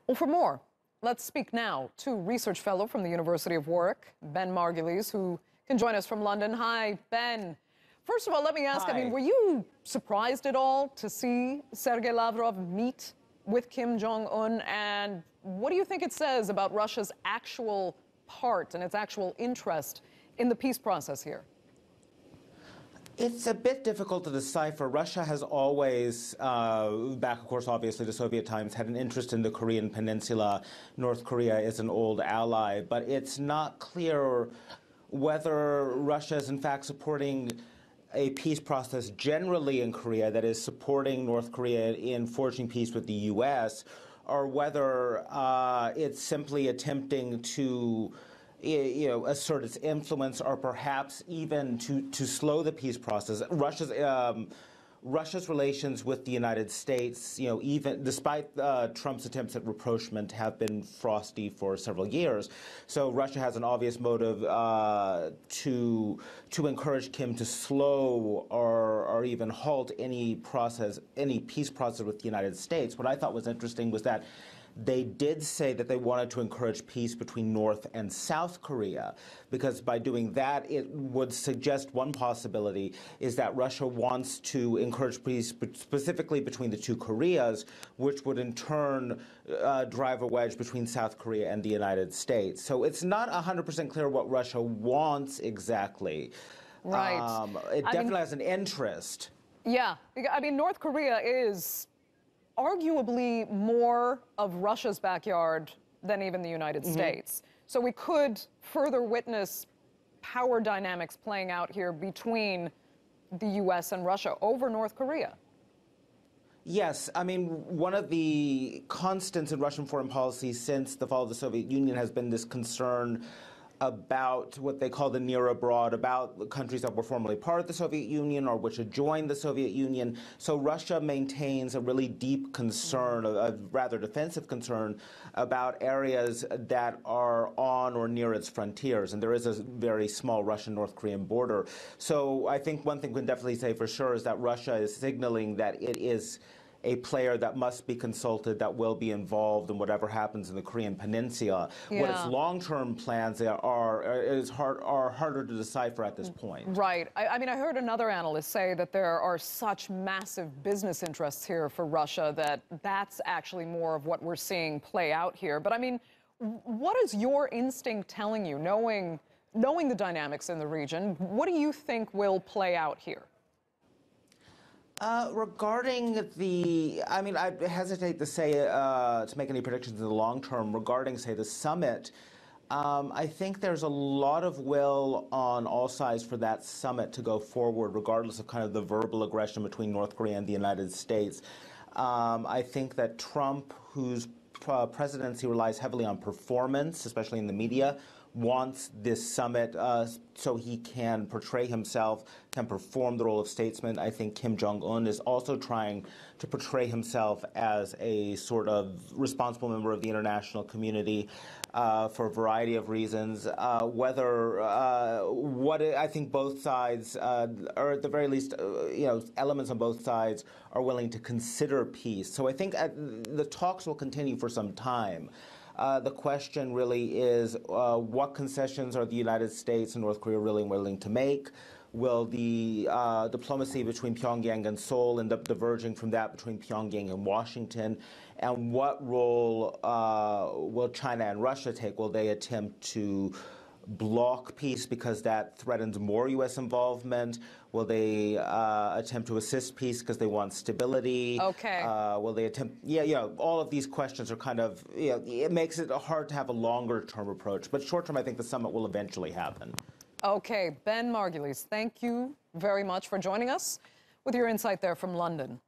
Well, for more, let's speak now to research fellow from the University of Warwick, Ben Margulies, who can join us from London. Hi, Ben. First of all, let me ask, Hi. were you surprised at all to see Sergey Lavrov meet with Kim Jong Un? And what do you think it says about Russia's actual part and its actual interest in the peace process here? It's a bit difficult to decipher. Russia has always, back, of course, obviously, to Soviet times, had an interest in the Korean Peninsula. North Korea is an old ally, but it's not clear whether Russia is, in fact, supporting a peace process generally in Korea, that is, supporting North Korea in forging peace with the U.S., or whether it's simply attempting to assert its influence, or perhaps even to slow the peace process. Russia's relations with the United States, even despite Trump's attempts at rapprochement, have been frosty for several years. So Russia has an obvious motive to encourage Kim to slow or even halt any peace process with the United States. What I thought was interesting was that they did say that they wanted to encourage peace between North and South Korea, because by doing that, it would suggest one possibility is that Russia wants to encourage peace specifically between the two Koreas, which would in turn drive a wedge between South Korea and the United States. So it's not 100% clear what Russia wants exactly. Right. It definitely has an interest. Yeah. North Korea is arguably more of Russia's backyard than even the United States. So we could further witness power dynamics playing out here between the U.S. and Russia over North Korea. Yes, one of the constants in Russian foreign policy since the fall of the Soviet Union has been this concern about what they call the near abroad, about the countries that were formerly part of the Soviet Union or which had joined the Soviet Union. So Russia maintains a really deep concern, a rather defensive concern, about areas that are on or near its frontiers. And there is a very small Russian-North Korean border. So I think one thing we can definitely say for sure is that Russia is signaling that it is a player that must be consulted, that will be involved in whatever happens in the Korean Peninsula. Yeah. What its long-term plans are harder to decipher at this point. Right. I heard another analyst say that there are such massive business interests here for Russia that that's actually more of what we're seeing play out here. But what is your instinct telling you, knowing the dynamics in the region? What do you think will play out here? Regarding I hesitate to say, to make any predictions in the long term regarding, say, the summit. I think there's a lot of will on all sides for that summit to go forward, regardless of kind of the verbal aggression between North Korea and the United States. I think that Trump, whose presidency relies heavily on performance, especially in the media, wants this summit so he can portray himself, can perform the role of statesman. I think Kim Jong Un is also trying to portray himself as a sort of responsible member of the international community for a variety of reasons. I think both sides, or at the very least, elements on both sides are willing to consider peace. So I think the talks will continue for some time. The question really is what concessions are the United States and North Korea really willing to make? Will the diplomacy between Pyongyang and Seoul end up diverging from that between Pyongyang and Washington? And what role will China and Russia take? Will they attempt to block peace because that threatens more U.S. involvement? Will they attempt to assist peace because they want stability? Okay. Will they attempt? All of these questions are kind of, it makes it hard to have a longer-term approach. But short-term, I think the summit will eventually happen. Okay, Ben Margulies, thank you very much for joining us with your insight there from London.